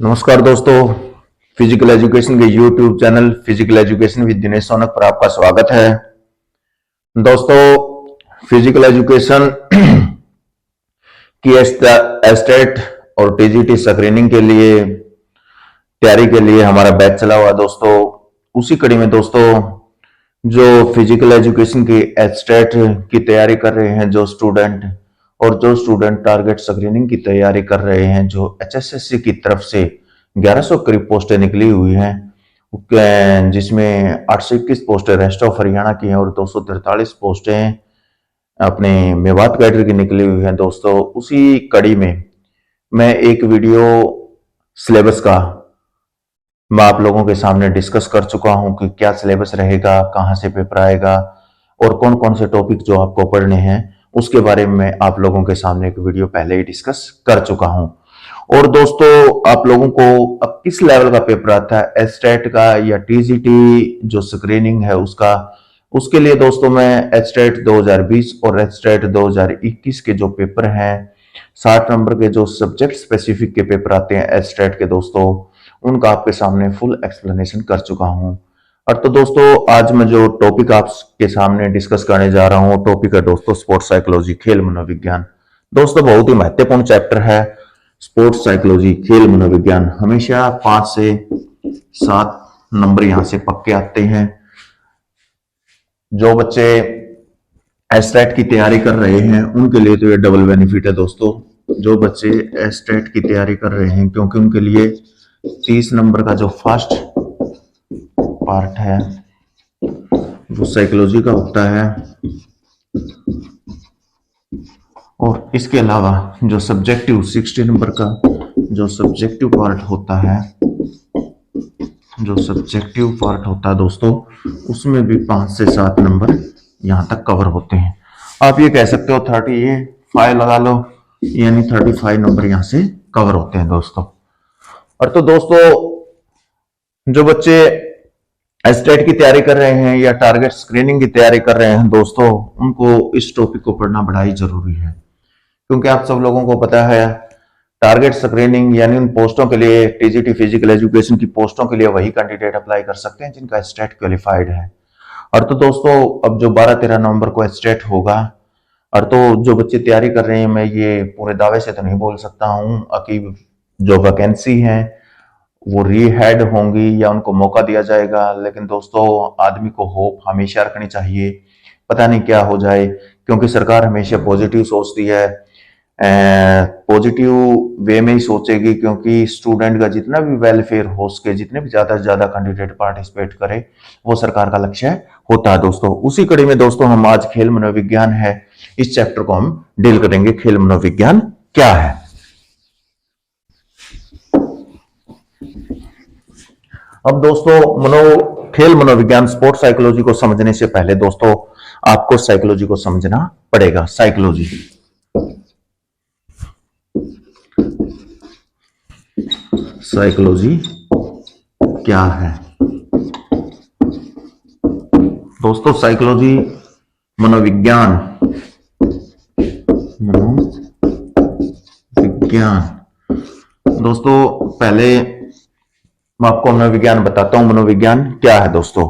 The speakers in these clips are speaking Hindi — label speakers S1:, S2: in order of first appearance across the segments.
S1: नमस्कार दोस्तों। फिजिकल एजुकेशन के YouTube channel physical education with Dinesh Shaunak पर आपका स्वागत है। दोस्तों, फिजिकल एजुकेशन की एस्टेट और टीजीटी स्क्रीनिंग के लिए तैयारी के लिए हमारा बैच चला हुआ दोस्तों। उसी कड़ी में दोस्तों, जो फिजिकल एजुकेशन की एस्टेट की तैयारी कर रहे हैं जो स्टूडेंट टारगेट स्क्रीनिंग की तैयारी कर रहे हैं, जो एचएसएससी की तरफ से 1100 करीब पोस्टें निकली हुई हैं, जिसमें 821 पोस्टें रेस्ट ऑफ हरियाणा की हैं और 243 पोस्टें अपने मेवात कैडर की निकली हुई हैं दोस्तों। उसी कड़ी में मैं एक वीडियो सिलेबस का मैं आप लोगों के सामने डिस्कस कर चुका हूं कि क्या सिलेबस रहेगा, कहां से पेपर आएगा और कौन कौन से टॉपिक जो आपको पढ़ने हैं, उसके बारे में मैं आप लोगों के सामने एक वीडियो पहले ही डिस्कस कर चुका हूं। और दोस्तों, आप लोगों को अब किस लेवल का पेपर आता है, एस्टेट का या टीजीटी जो स्क्रीनिंग है उसका, उसके लिए दोस्तों मैं एस्टेट 2020 और एस्टेट 2021 के जो पेपर हैं, 60 नंबर के जो सब्जेक्ट स्पेसिफिक के पेपर आते हैं एस्टेट के दोस्तों, उनका आपके सामने फुल एक्सप्लेनेशन कर चुका हूं। और तो दोस्तों, आज मैं जो टॉपिक आपके सामने डिस्कस करने जा रहा हूं, टॉपिक है दोस्तों स्पोर्ट्स साइकोलॉजी, खेल मनोविज्ञान। दोस्तों, बहुत ही महत्वपूर्ण चैप्टर है स्पोर्ट्स साइकोलॉजी, खेल मनोविज्ञान। हमेशा 5 से 7 नंबर यहां से पक्के आते हैं। जो बच्चे एस्टेट की तैयारी कर रहे हैं उनके लिए तो ये डबल बेनिफिट है दोस्तों। जो बच्चे एस्टेट की तैयारी कर रहे हैं, क्योंकि उनके लिए 30 नंबर का जो फर्स्ट पार्ट है वो साइकोलॉजी का होता है, और इसके अलावा जो सब्जेक्टिव 60 नंबर का जो सब्जेक्टिव पार्ट होता है, दोस्तों, उसमें भी 5 से 7 नंबर यहां तक कवर होते हैं। आप ये कह सकते हो 35 लगा लो, यानी 35 नंबर यहां से कवर होते हैं दोस्तों। और तो दोस्तों, जो बच्चे एस्टेट की तैयारी कर रहे हैं या टारगेट स्क्रीनिंग की तैयारी कर रहे हैं दोस्तों, उनको इस टॉपिक को पढ़ना बड़ा ही जरूरी है, क्योंकि आप सब लोगों को पता है टारगेट स्क्रीनिंग यानी उन पोस्टों के लिए, टीजीटी फिजिकल एजुकेशन की पोस्टों के लिए वही कैंडिडेट अप्लाई कर सकते हैं जिनका एस्टेट क्वालिफाइड है। और तो दोस्तों, अब जो 12-13 नवंबर को एस्टेट होगा, और तो जो बच्चे तैयारी कर रहे हैं, मैं ये पूरे दावे से तो नहीं बोल सकता हूं कि जो वैकेंसी है वो रीहेड होंगी या उनको मौका दिया जाएगा, लेकिन दोस्तों आदमी को होप हमेशा रखनी चाहिए। पता नहीं क्या हो जाए, क्योंकि सरकार हमेशा पॉजिटिव सोचती है, पॉजिटिव वे में ही सोचेगी, क्योंकि स्टूडेंट का जितना भी वेलफेयर हो सके, जितने भी ज्यादा से ज्यादा कैंडिडेट पार्टिसिपेट करे, वो सरकार का लक्ष्य होता है दोस्तों। उसी कड़ी में दोस्तों, हम आज खेल मनोविज्ञान है, इस चैप्टर को हम डील करेंगे। खेल मनोविज्ञान क्या है? अब दोस्तों, खेल मनोविज्ञान स्पोर्ट्स साइकोलॉजी को समझने से पहले दोस्तों आपको साइकोलॉजी को समझना पड़ेगा। साइकोलॉजी क्या है दोस्तों? साइकोलॉजी मनोविज्ञान दोस्तों, पहले मैं आपको मनोविज्ञान बताता हूं। मनोविज्ञान क्या है दोस्तों?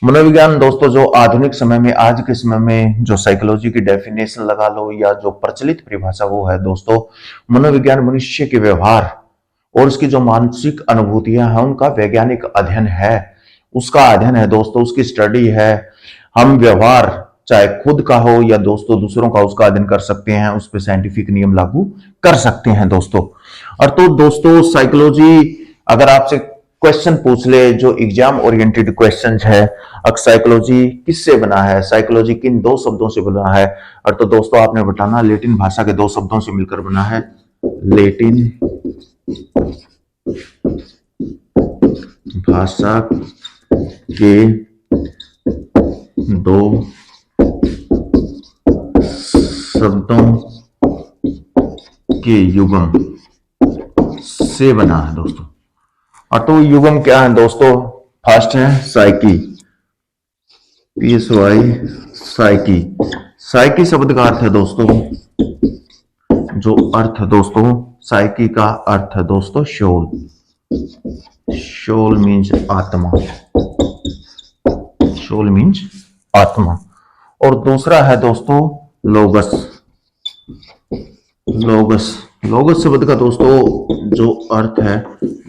S1: मनोविज्ञान दोस्तों, जो आधुनिक समय में, आज के समय में जो साइकोलॉजी की डेफिनेशन लगा लो या जो प्रचलित परिभाषा, वो है दोस्तों, मनोविज्ञान मनुष्य के व्यवहार और उसकी जो मानसिक अनुभूतियां हैं उनका वैज्ञानिक अध्ययन है, उसका अध्ययन है दोस्तों, उसकी स्टडी है। हम व्यवहार चाहे खुद का हो या दोस्तों दूसरों का, उसका अध्ययन कर सकते हैं, उस पर साइंटिफिक नियम लागू कर सकते हैं दोस्तों। और तो दोस्तों, साइकोलॉजी अगर आपसे क्वेश्चन पूछ ले, जो एग्जाम ओरिएंटेड क्वेश्चन है, साइकोलॉजी किससे बना है, साइकोलॉजी किन 2 शब्दों से बना है, और तो दोस्तों आपने बताना लैटिन भाषा के 2 शब्दों से मिलकर बना है। लैटिन भाषा के 2 शब्दों के युग्म से बना है दोस्तों। और तो युग्म क्या है दोस्तों? फर्स्ट है साइकी, PSY, साइकी। साइकी शब्द का अर्थ है दोस्तों, जो अर्थ है दोस्तों साइकी का अर्थ है दोस्तों सोल। सोल मीन्स आत्मा, सोल मीन्स आत्मा। और दूसरा है दोस्तों लोगस। लोगस, लोगस शब्द का दोस्तों जो अर्थ है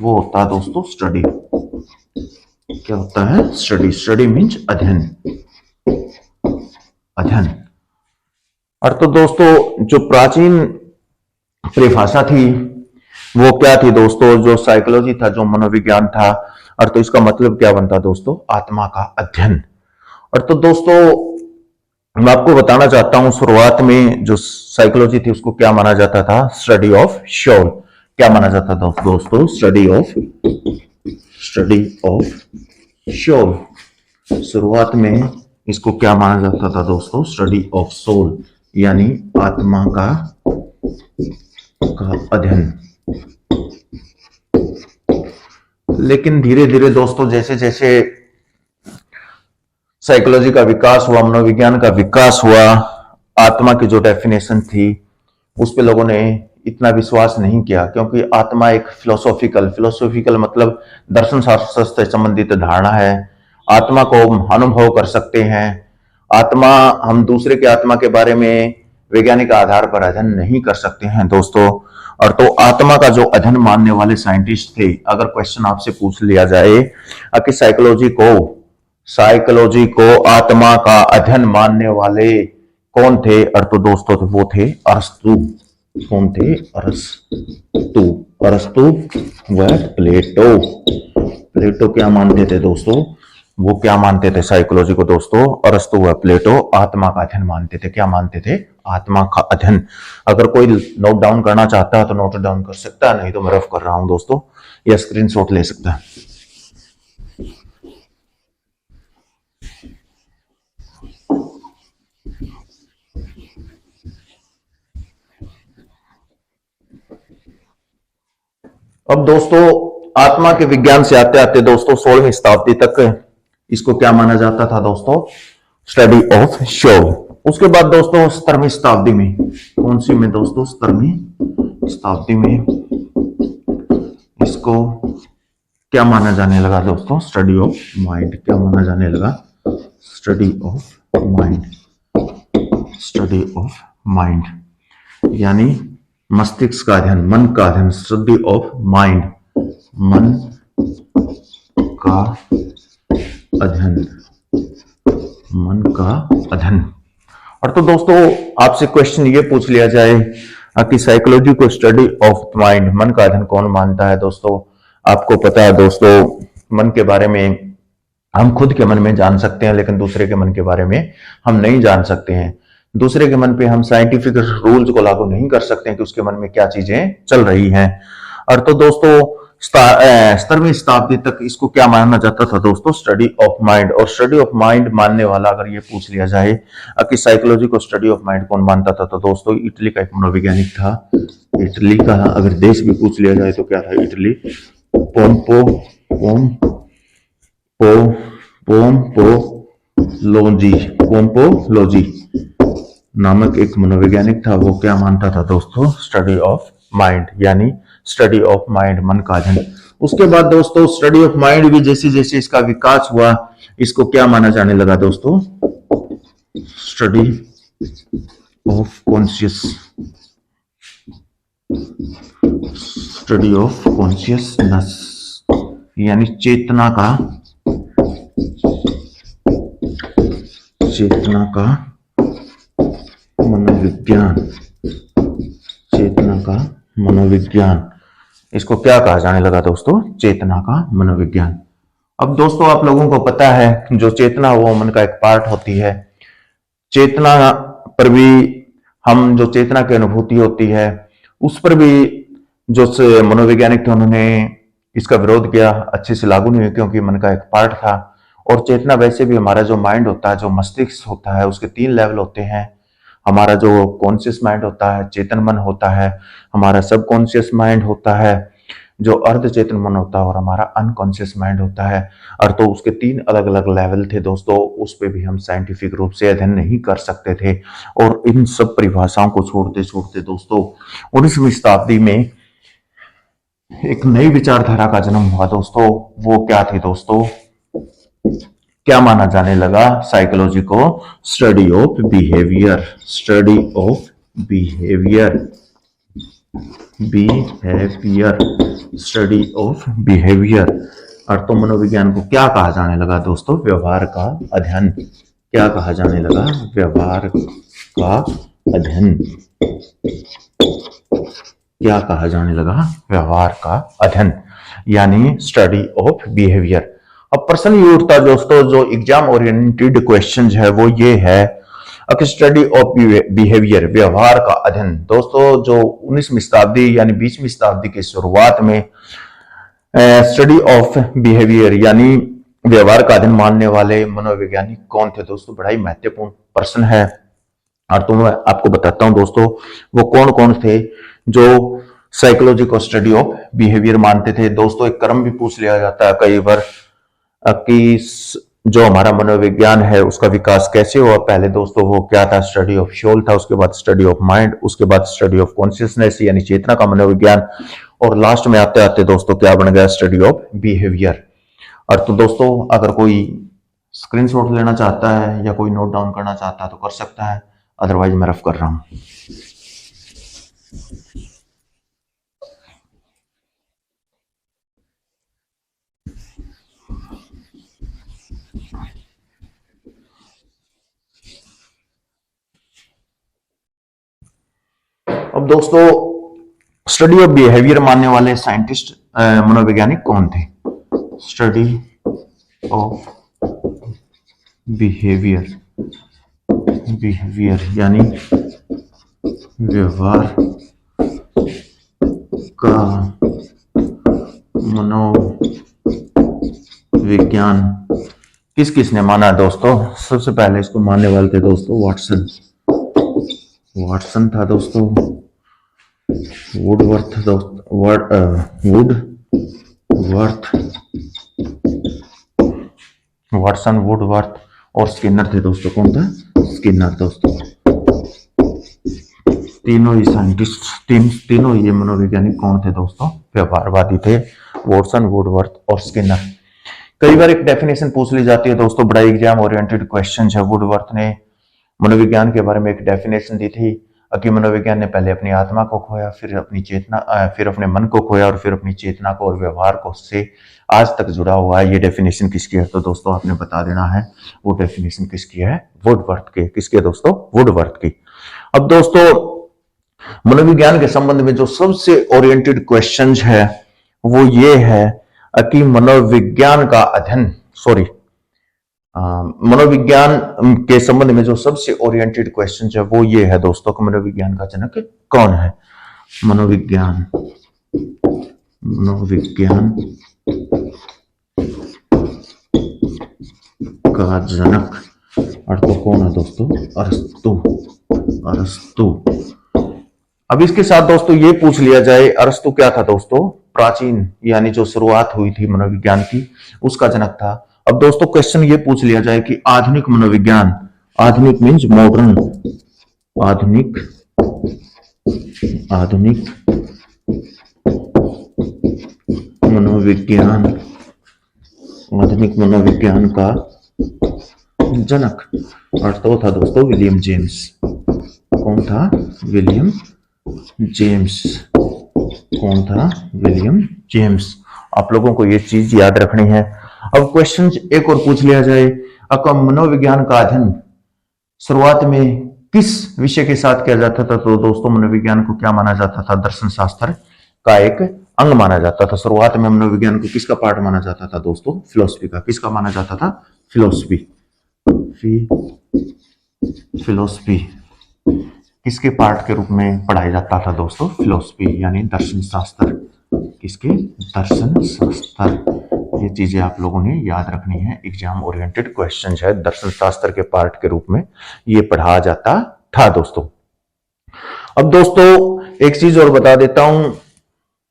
S1: वो होता है दोस्तों स्टडी। क्या होता है? स्टडी। स्टडी मीन्स अध्ययन, अध्ययन। और तो दोस्तों जो प्राचीन परिभाषा थी वो क्या थी दोस्तों? जो साइकोलॉजी था, जो मनोविज्ञान था, और तो इसका मतलब क्या बनता दोस्तों? आत्मा का अध्ययन। और तो दोस्तों मैं आपको बताना चाहता हूं, शुरुआत में जो साइकोलॉजी थी उसको क्या माना जाता था? Study of soul. क्या माना जाता था दोस्तों? Study of soul. शुरुआत में इसको क्या माना जाता था दोस्तों? स्टडी ऑफ सोल, यानी आत्मा का अध्ययन। लेकिन धीरे धीरे दोस्तों जैसे जैसे साइकोलॉजी का विकास हुआ, मनोविज्ञान का विकास हुआ, आत्मा की जो डेफिनेशन थी उस पे लोगों ने इतना विश्वास नहीं किया, क्योंकि आत्मा एक फिलोसॉफिकल मतलब दर्शन शास्त्र से संबंधित धारणा है। आत्मा को हम अनुभव कर सकते हैं। आत्मा, हम दूसरे के आत्मा के बारे में वैज्ञानिक आधार पर अध्ययन नहीं कर सकते हैं दोस्तों। और तो आत्मा का जो अध्ययन मानने वाले साइंटिस्ट थे, अगर क्वेश्चन आपसे पूछ लिया जाए कि साइकोलॉजी को आत्मा का अध्ययन मानने वाले कौन थे? और तो दोस्तों वो थे अरस्तु। कौन थे? अरस्तु। अरस्तु व प्लेटो। प्लेटो क्या मानते थे दोस्तों? वो क्या मानते थे साइकोलॉजी को दोस्तों? अरस्तु व प्लेटो आत्मा का अध्ययन मानते थे। क्या मानते थे? आत्मा का अध्ययन। अगर कोई नोट डाउन करना चाहता है तो नोट डाउन कर सकता है, नहीं तो मैं रफ कर रहा हूं दोस्तों, या स्क्रीनशॉट ले सकता है। अब दोस्तों आत्मा के विज्ञान से आते आते दोस्तों 16वीं शताब्दी तक इसको क्या माना जाता था दोस्तों? Study of soul. उसके बाद दोस्तों 17वीं शताब्दी में, कौन सी में दोस्तों? 17वीं शताब्दी में इसको क्या माना जाने लगा दोस्तों? Study of mind. क्या माना जाने लगा? Study of mind. Study of mind यानी मस्तिष्क का अध्ययन, मन का अध्ययन। स्टडी ऑफ माइंड, मन का अध्ययन, मन का अध्ययन। और तो दोस्तों आपसे क्वेश्चन ये पूछ लिया जाए कि साइकोलॉजी को स्टडी ऑफ माइंड, मन का अध्ययन कौन मानता है दोस्तों? आपको पता है दोस्तों, मन के बारे में हम खुद के मन में जान सकते हैं, लेकिन दूसरे के मन के बारे में हम नहीं जान सकते हैं। दूसरे के मन पे हम साइंटिफिक रूल्स को लागू नहीं कर सकते हैं कि उसके मन में क्या चीजें चल रही हैं। और तो दोस्तों 17वीं शताब्दी तक इसको क्या माना जाता था दोस्तों? Study of mind. और स्टडी ऑफ माइंड मानने वाला अगर ये पूछ लिया जाए कि साइकोलॉजी को स्टडी ऑफ माइंड कौन मानता था, तो दोस्तों इटली का एक मनोवैज्ञानिक था। इटली का अगर देश भी पूछ लिया जाए तो क्या था? इटली। पोम्पोलोजी नामक एक मनोवैज्ञानिक था। वो क्या मानता था दोस्तों? स्टडी ऑफ माइंड, यानी स्टडी ऑफ माइंड, मन का अध्ययन। उसके बाद दोस्तों स्टडी ऑफ माइंड भी जैसे जैसे इसका विकास हुआ, इसको क्या माना जाने लगा दोस्तों? Study of conscious, study of consciousness, यानी चेतना का मनोविज्ञान। चेतना का मनोविज्ञान, इसको क्या कहा जाने लगा दोस्तों? चेतना का मनोविज्ञान। अब दोस्तों आप लोगों को पता है जो चेतना वो मन का एक पार्ट होती है। चेतना पर भी हम जो चेतना की अनुभूति होती है उस पर भी जो मनोवैज्ञानिक थे उन्होंने इसका विरोध किया, अच्छे से लागू नहीं हुई, क्योंकि मन का एक पार्ट था। और चेतना वैसे भी हमारा जो माइंड होता है, जो मस्तिष्क होता है, उसके 3 लेवल होते हैं। हमारा जो कॉन्शियस माइंड होता है, चेतन मन होता है, हमारा सब कॉन्शियस माइंड होता है, जो अर्ध चेतन मन होता है, और हमारा अनकॉन्शियस माइंड होता है। और तो उसके 3 अलग अलग लेवल थे दोस्तों। उस पे भी हम साइंटिफिक रूप से अध्ययन नहीं कर सकते थे। और इन सब परिभाषाओं को छोड़ते छोड़ते दोस्तों 19वीं शताब्दी में एक नई विचारधारा का जन्म हुआ दोस्तों। वो क्या थी दोस्तों? क्या माना जाने लगा साइकोलॉजी को? Study of behaviour, study of behaviour, behaviour, study of behaviour. अर्थो मनोविज्ञान को क्या कहा जाने लगा दोस्तों? व्यवहार का अध्ययन। क्या कहा जाने लगा? व्यवहार का अध्ययन। क्या कहा जाने लगा? व्यवहार का अध्ययन, यानी स्टडी ऑफ बिहेवियर। अब प्रश्न ये उठता दोस्तों, जो एग्जाम ओरिएंटेड क्वेश्चन है वो ये है, स्टडी ऑफ बिहेवियर, व्यवहार का अध्ययन। दोस्तों जो 19वीं शताब्दी यानी 20वीं शताब्दी की शुरुआत में स्टडी ऑफ बिहेवियर यानी व्यवहार का अध्ययन मानने वाले मनोवैज्ञानिक कौन थे दोस्तों? बड़ा ही महत्वपूर्ण प्रश्न है, और तो मैं आपको बताता हूं दोस्तों वो कौन कौन थे जो साइकोलॉजी को स्टडी ऑफ बिहेवियर मानते थे। दोस्तों एक क्रम भी पूछ लिया जाता है कई बार कि जो हमारा मनोविज्ञान है उसका विकास कैसे हुआ। पहले दोस्तों वो क्या था? स्टडी ऑफ सोल था, उसके बाद स्टडी ऑफ माइंड, उसके बाद स्टडी ऑफ कॉन्शियसनेस यानी चेतना का मनोविज्ञान, और लास्ट में आते आते दोस्तों क्या बन गया? Study of behaviour. और तो दोस्तों अगर कोई स्क्रीनशॉट लेना चाहता है या कोई नोट डाउन करना चाहता है तो कर सकता है, अदरवाइज मैं रफ कर रहा हूं। अब दोस्तों स्टडी ऑफ बिहेवियर मानने वाले साइंटिस्ट मनोवैज्ञानिक कौन थे? स्टडी ऑफ बिहेवियर, बिहेवियर यानी व्यवहार का मनोविज्ञान किस किसने माना दोस्तों? सबसे पहले इसको मानने वाले थे दोस्तों वाटसन। वाटसन था दोस्तों, वुडवर्थ वुडवर्थ, वाटसन, वुडवर्थ और स्किनर थे दोस्तों। कौन था? स्किनर दोस्तों। तीनों ही साइंटिस्ट, तीनों ये मनोवैज्ञानिक कौन थे दोस्तों? व्यवहारवादी थे, वाटसन, वुडवर्थ और स्किनर। कई बार एक डेफिनेशन पूछ ली जाती है दोस्तों, बड़ा एग्जाम ओरिएंटेड क्वेश्चन है। वुडवर्थ ने मनोविज्ञान के बारे में एक डेफिनेशन दी थी कि मनोविज्ञान ने पहले अपनी आत्मा को खोया, फिर अपनी चेतना, फिर अपने मन को खोया और फिर अपनी चेतना को और व्यवहार को से आज तक जुड़ा हुआ है। ये डेफिनेशन किसकी है? तो दोस्तों आपने बता देना है वो डेफिनेशन किसकी है? वुडवर्थ के। किसके दोस्तों? वुडवर्थ की। अब दोस्तों मनोविज्ञान के संबंध में जो सबसे ओरिएंटेड क्वेश्चन है वो ये है कि मनोविज्ञान का अध्ययन, सॉरी मनोविज्ञान के संबंध में जो सबसे ओरिएंटेड क्वेश्चन है वो ये है दोस्तों कि मनोविज्ञान का जनक कौन है? मनोविज्ञान, मनोविज्ञान का जनक और तो कौन है दोस्तों? अरस्तु, अरस्तु। अब इसके साथ दोस्तों ये पूछ लिया जाए, अरस्तु क्या था दोस्तों? प्राचीन यानी जो शुरुआत हुई थी मनोविज्ञान की उसका जनक था। अब दोस्तों क्वेश्चन ये पूछ लिया जाए कि आधुनिक मनोविज्ञान, आधुनिक मीन्स मॉडर्न, आधुनिक, आधुनिक मनोविज्ञान, आधुनिक मनोविज्ञान का जनक और तो था दोस्तों विलियम जेम्स। कौन था? William James. कौन था? William James. आप लोगों को ये चीज याद रखनी है। अब क्वेश्चन एक और पूछ लिया जाए, मनोविज्ञान का अध्ययन शुरुआत में किस विषय के साथ किया जाता था? तो दोस्तों मनोविज्ञान को क्या माना जाता था? दर्शन शास्त्र का एक अंग माना जाता था। शुरुआत में मनोविज्ञान को किसका पार्ट माना जाता था दोस्तों? फिलोसफी का। किसका माना जाता था? फिलोसफी। फिलोसफी किसके पार्ट के रूप में पढ़ाया जाता था दोस्तों? फिलोसफी यानी दर्शन शास्त्र। किसके? दर्शन शास्त्र। ये चीजें आप लोगों ने याद रखनी है, एग्जाम ओरिएंटेड क्वेश्चन है। दर्शन शास्त्र के पार्ट के रूप में ये पढ़ाया जाता था दोस्तों। अब दोस्तों एक चीज और बता देता हूं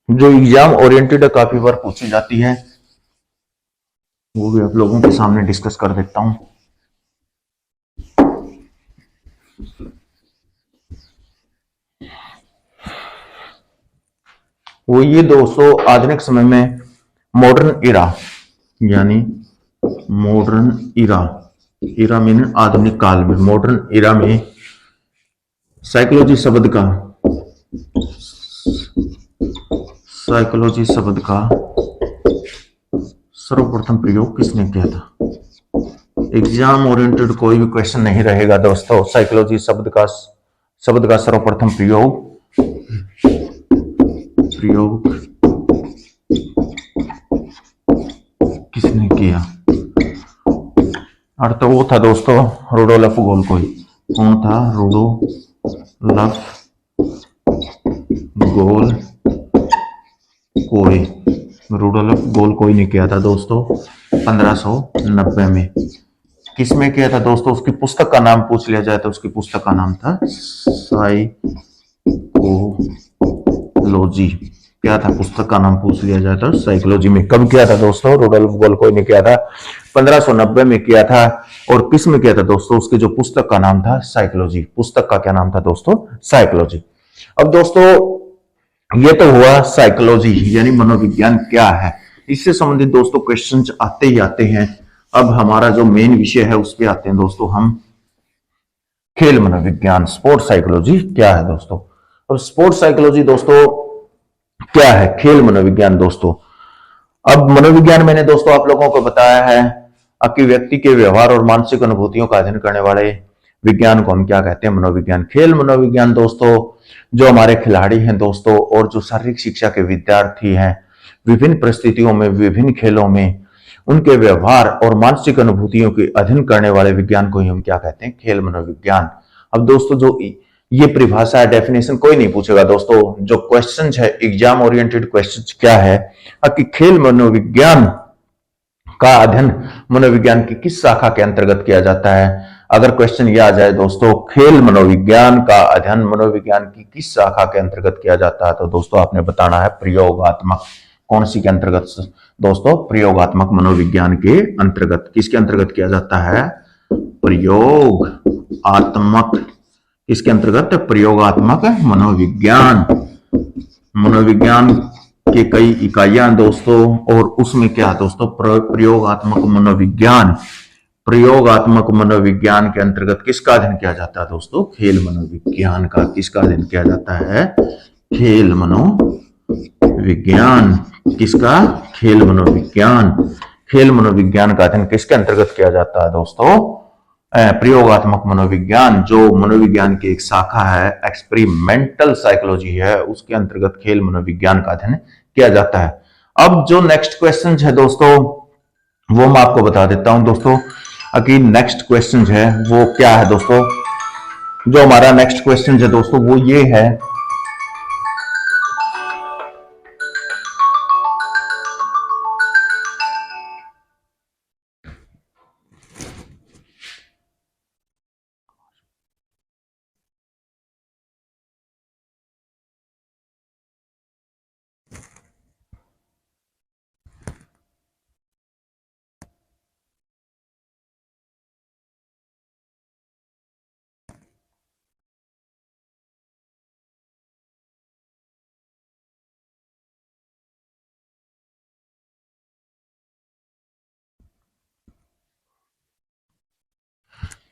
S1: जो एग्जाम ओरिएंटेड काफी बार पूछी जाती है, वो भी आप लोगों के सामने डिस्कस कर देता हूं। वो ये दोस्तों आधुनिक समय में मॉडर्न इरा, यानी मॉडर्न इरा, इरा मीन आधुनिक काल में, मॉडर्न इरा में साइकोलॉजी शब्द का, साइकोलॉजी शब्द का सर्वप्रथम प्रयोग किसने किया था? एग्जाम ओरिएंटेड कोई भी क्वेश्चन नहीं रहेगा दोस्तों। साइकोलॉजी शब्द का सर्वप्रथम प्रयोग किसने किया? और तो वो था दोस्तों रुडोल्फ गोल्कोई। कौन था? रुडोल्फ गोल्कोई। रुडोल्फ गोल्कोई ने किया था दोस्तों 1590 में। किसमें किया था दोस्तों? उसकी पुस्तक का नाम पूछ लिया जाए तो उसकी पुस्तक का नाम था साइकोलॉजी। क्या था? पुस्तक का नाम पूछ लिया जाए तो साइकोलॉजी में। कब किया था दोस्तों? रुडोल्फ गोल्कोई ने किया था 1590 में किया था। और किस में किया था दोस्तों? उसके जो पुस्तक का नाम था साइकोलॉजी। पुस्तक का क्या नाम था दोस्तों? साइकोलॉजी। अब दोस्तों ये तो हुआ साइकोलॉजी यानी मनोविज्ञान क्या है। इससे संबंधित दोस्तों क्वेश्चन आते ही आते हैं। अब हमारा जो मेन विषय है उस पर आते हैं दोस्तों हम। खेल मनोविज्ञान, स्पोर्ट साइकोलॉजी क्या है दोस्तों? अब स्पोर्ट साइकोलॉजी दोस्तों क्या है? खेल मनोविज्ञान दोस्तों। अब मनोविज्ञान मैंने दोस्तों आप लोगों को बताया है कि व्यक्ति के व्यवहार और मानसिक अनुभूतियों का अध्ययन करने वाले विज्ञान को हम क्या कहते हैं? मनोविज्ञान। खेल मनोविज्ञान दोस्तों जो हमारे खिलाड़ी हैं दोस्तों और जो शारीरिक शिक्षा के विद्यार्थी हैं, विभिन्न परिस्थितियों में, विभिन्न खेलों में उनके व्यवहार और मानसिक अनुभूतियों के अध्ययन करने वाले विज्ञान को ही हम क्या कहते हैं? खेल मनोविज्ञान। अब दोस्तों जो ये परिभाषा है, डेफिनेशन कोई नहीं पूछेगा दोस्तों। जो क्वेश्चन है एग्जाम ओरिएंटेड क्वेश्चन क्या है कि खेल मनोविज्ञान का अध्ययन मनोविज्ञान की किस शाखा के अंतर्गत किया जाता है? अगर क्वेश्चन ये आ जाए दोस्तों खेल मनोविज्ञान का अध्ययन मनोविज्ञान की किस शाखा के अंतर्गत किया जाता है, तो दोस्तों आपने बताना है प्रयोगात्मक। कौन सी के अंतर्गत दोस्तों? प्रयोगात्मक मनोविज्ञान के अंतर्गत। किसके अंतर्गत किया जाता है? प्रयोगात्मक। किसके अंतर्गत? प्रयोगात्मक मनोविज्ञान। मनोविज्ञान के कई इकाइयां दोस्तों और उसमें क्या दोस्तों? प्रयोगात्मक मनोविज्ञान। प्रयोगात्मक मनोविज्ञान के अंतर्गत किसका अध्ययन किया जाता है दोस्तों? खेल मनोविज्ञान का। किसका अध्ययन किया जाता है? खेल मनोविज्ञान। किसका? खेल मनोविज्ञान। खेल मनोविज्ञान का अध्ययन किसके अंतर्गत किया जाता है दोस्तों? प्रयोगात्मक मनोविज्ञान, जो मनोविज्ञान की एक शाखा है, एक्सपेरिमेंटल साइकोलॉजी है, उसके अंतर्गत खेल मनोविज्ञान का अध्ययन किया जाता है। अब जो नेक्स्ट क्वेश्चन है दोस्तों वो मैं आपको बता देता हूं दोस्तों कि नेक्स्ट क्वेश्चन है वो क्या है दोस्तों। जो हमारा नेक्स्ट क्वेश्चन है दोस्तों वो ये है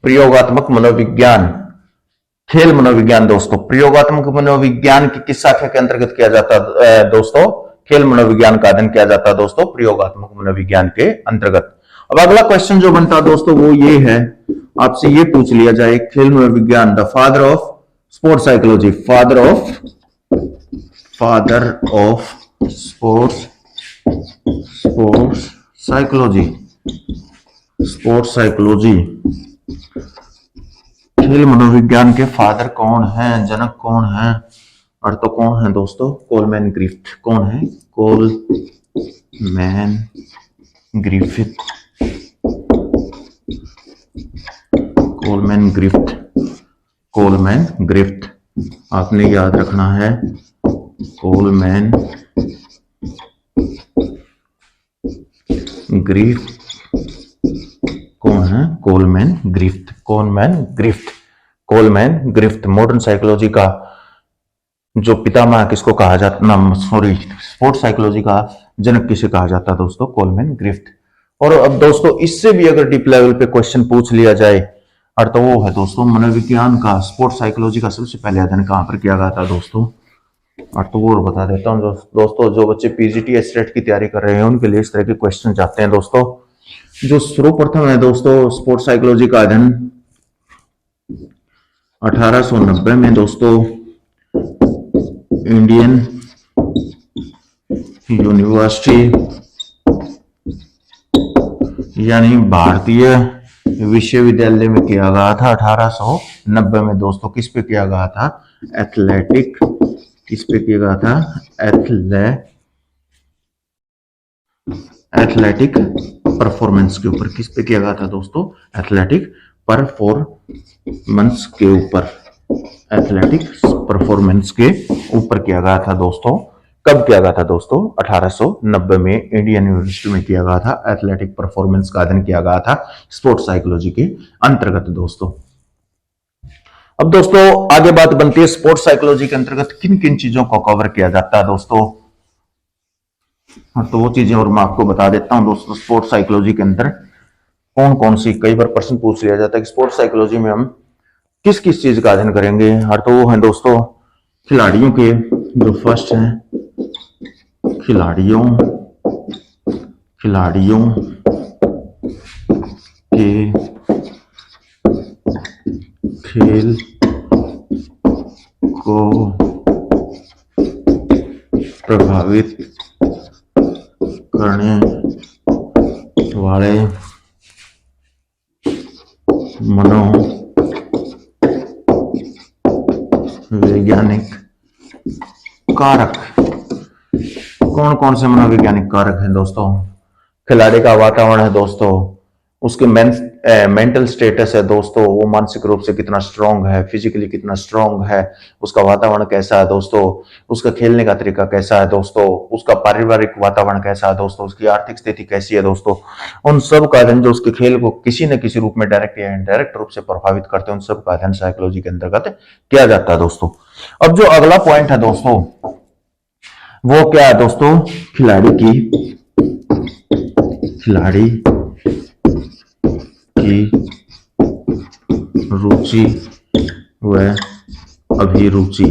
S1: प्रयोगात्मक मनोविज्ञान, खेल मनोविज्ञान दोस्तों। प्रयोगात्मक मनोविज्ञान की किस शाखा के अंतर्गत किया जाता है दोस्तों? खेल मनोविज्ञान का अध्ययन किया जाता है दोस्तों प्रयोगात्मक मनोविज्ञान के अंतर्गत। अब अगला क्वेश्चन जो बनता है दोस्तों वो ये है, आपसे ये पूछ लिया जाए खेल मनोविज्ञान, the father of sport psychology, father of sports psychology, sports psychology. खेल मनोविज्ञान के फादर कौन हैं? जनक कौन हैं? और तो कौन है दोस्तों? Coleman Griffith. कौन है? Coleman Griffith. Coleman Griffith. Coleman Griffith आपने याद रखना है। कोलमैन ग्रिफिथ कौन है? Coleman Griffith. Coleman Griffith. Coleman Griffith modern psychology का जो पितामह किसको कहा जाता, ना सॉरी, स्पोर्ट्स साइकोलॉजी का जनक किसे कहा जाता है दोस्तों? कोलमैन ग्रिफ्ट। और अब दोस्तों इससे भी अगर डीप लेवल पे क्वेश्चन पूछ लिया जाए, और तो वो है दोस्तों मनोविज्ञान का, स्पोर्ट्स साइकोलॉजी का सबसे पहले अध्ययन कहाँ पर किया गया था दोस्तों? और तो वो बता देता हूँ दोस्तों, जो बच्चे पीजीटी एसटेट की तैयारी कर रहे हैं उनके लिए इस तरह के क्वेश्चन जाते हैं दोस्तों। जो सर्वप्रथम है दोस्तों स्पोर्ट्स साइकोलॉजी का अध्ययन 1890 में दोस्तों इंडियन यूनिवर्सिटी यानी भारतीय विश्वविद्यालय में किया गया था। 1890 में दोस्तों किस पे किया गया था? एथलेटिक, किस पे किया गया था? एथलेटिक परफॉर्मेंस के ऊपर। किस पे किया गया था दोस्तों? एथलेटिक परफॉर्मेंस के ऊपर, एथलेटिक परफॉर्मेंस के ऊपर किया गया था दोस्तों। कब किया गया था दोस्तों? 1890 में इंडियन यूनिवर्सिटी में किया गया था। एथलेटिक परफॉर्मेंस का अध्ययन किया गया था स्पोर्ट्स साइकोलॉजी के अंतर्गत दोस्तों। अब दोस्तों आगे बात बनती है स्पोर्ट्स साइकोलॉजी के अंतर्गत किन किन चीजों को कवर किया जाता है दोस्तों। तो वो चीजें और मैं आपको बता देता हूं दोस्तों। स्पोर्ट्स साइकोलॉजी के अंदर कौन कौन सी, कई बार प्रश्न पूछ लिया जाता है कि स्पोर्ट्स साइकोलॉजी में हम किस किस चीज का अध्ययन करेंगे। और तो वो है दोस्तों खिलाड़ियों के, जो फर्स्ट है खिलाड़ियों के खेल को प्रभावित करने वाले मनोवैज्ञानिक कारक। कौन कौन से मनोवैज्ञानिक कारक हैं दोस्तों? खिलाड़ी का वातावरण है दोस्तों, उसके मेंटल स्टेटस है दोस्तों, वो मानसिक रूप से कितना स्ट्रांग है, फिजिकली कितना स्ट्रांग है, उसका वातावरण कैसा है दोस्तों, उसका खेलने का तरीका कैसा है दोस्तों, उसका पारिवारिक वातावरण कैसा है दोस्तों, उसकी आर्थिक स्थिति कैसी है दोस्तों। उन सब का अध्ययन जो उसके खेल को किसी न किसी रूप में डायरेक्ट या इनडायरेक्ट रूप से प्रभावित करते हैं, उन सब का अध्ययन साइकोलॉजी के अंतर्गत किया जाता है दोस्तों। अब जो अगला पॉइंट है दोस्तों वो क्या है दोस्तों? खिलाड़ी की रुचि व अभिरुचि।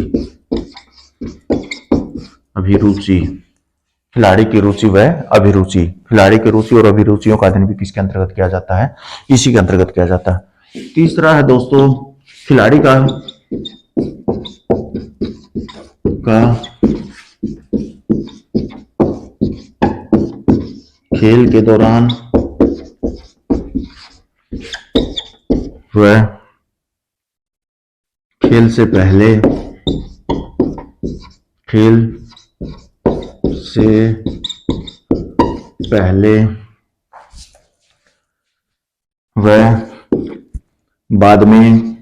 S1: खिलाड़ी की रुचि व अभिरुचि। खिलाड़ी की रुचि और अभिरुचियों का अध्ययन भी किसके अंतर्गत किया जाता है? इसी के अंतर्गत किया जाता है। तीसरा है दोस्तों खिलाड़ी का खेल के दौरान वह खेल से पहले वह बाद में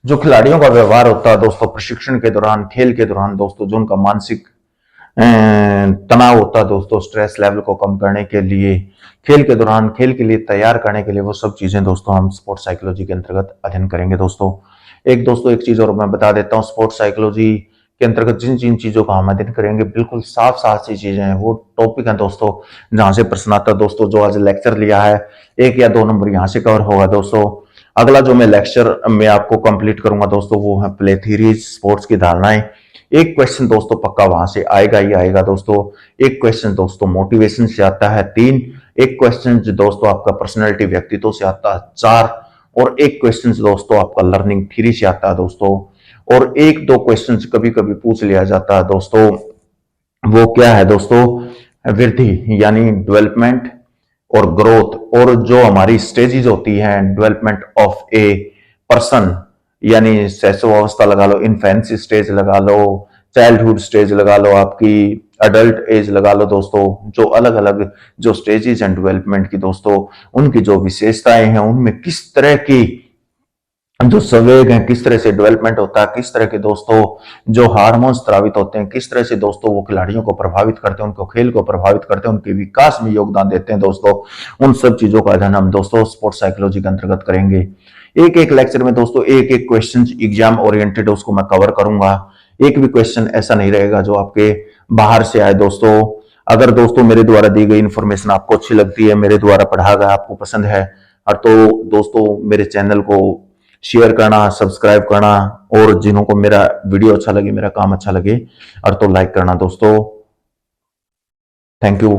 S1: जो खिलाड़ियों का व्यवहार होता है दोस्तों प्रशिक्षण के दौरान, खेल के दौरान दोस्तों, जो उनका मानसिक तनाव होता है दोस्तों, स्ट्रेस लेवल को कम करने के लिए, खेल के दौरान खेल के लिए तैयार करने के लिए, वो सब चीजें दोस्तों हम स्पोर्ट्स साइकोलॉजी के अंतर्गत अध्ययन करेंगे दोस्तों। एक चीज और मैं बता देता हूँ, स्पोर्ट्स साइकोलॉजी के अंतर्गत जिन जिन चीजों का हम अध्ययन करेंगे बिल्कुल साफ साफ सी चीजें हैं, वो टॉपिक है दोस्तों जहां से प्रश्न आता है दोस्तों। जो आज लेक्चर लिया है 1 या 2 नंबर यहाँ से कवर होगा दोस्तों। अगला जो मैं लेक्चर में आपको कंप्लीट करूंगा दोस्तों वो है प्ले थ्योरीज, स्पोर्ट्स की धारणाएं। एक क्वेश्चन दोस्तों पक्का वहां से आएगा ही आएगा दोस्तों। एक क्वेश्चन दोस्तों मोटिवेशन से आता है 3, एक क्वेश्चन दोस्तों आपका पर्सनैलिटी व्यक्तित्व से आता है 4, और एक क्वेश्चन दोस्तों आपका लर्निंग थ्योरी से आता है दोस्तों। और 1-2 क्वेश्चन कभी कभी पूछ लिया जाता है दोस्तों, वो क्या है दोस्तों? वृद्धि यानी डेवलपमेंट और ग्रोथ, और जो हमारी स्टेजेस होती हैं डेवलपमेंट ऑफ ए पर्सन, यानी शैशवावस्था लगा लो, इन्फेंसी स्टेज लगा लो, चाइल्डहुड स्टेज लगा लो, आपकी अडल्ट एज लगा लो दोस्तों। जो अलग अलग जो स्टेजेस हैं डेवलपमेंट की दोस्तों, उनकी जो विशेषताएं हैं, उनमें किस तरह की जो संवेग हैं, किस तरह से डेवलपमेंट होता है, किस तरह के दोस्तों जो हार्मोन्स स्रावित होते हैं, किस तरह से दोस्तों वो खिलाड़ियों को प्रभावित करते हैं, उनको खेल को प्रभावित करते हैं, उनके विकास में योगदान देते हैं दोस्तों। उन सब चीजों का अध्ययन हम दोस्तों स्पोर्ट्स साइकोलॉजी के अंतर्गत करेंगे। एक एक लेक्चर में दोस्तों एक एक क्वेश्चन एग्जाम ओरिएंटेड उसको मैं कवर करूंगा। एक भी क्वेश्चन ऐसा नहीं रहेगा जो आपके बाहर से आए दोस्तों। अगर दोस्तों मेरे द्वारा दी गई इंफॉर्मेशन आपको अच्छी लगती है, मेरे द्वारा पढ़ा गया आपको पसंद है, और तो दोस्तों मेरे चैनल को शेयर करना, सब्सक्राइब करना, और जिन्हों को मेरा वीडियो अच्छा लगे, मेरा काम अच्छा लगे, और तो लाइक करना दोस्तों। Thank you.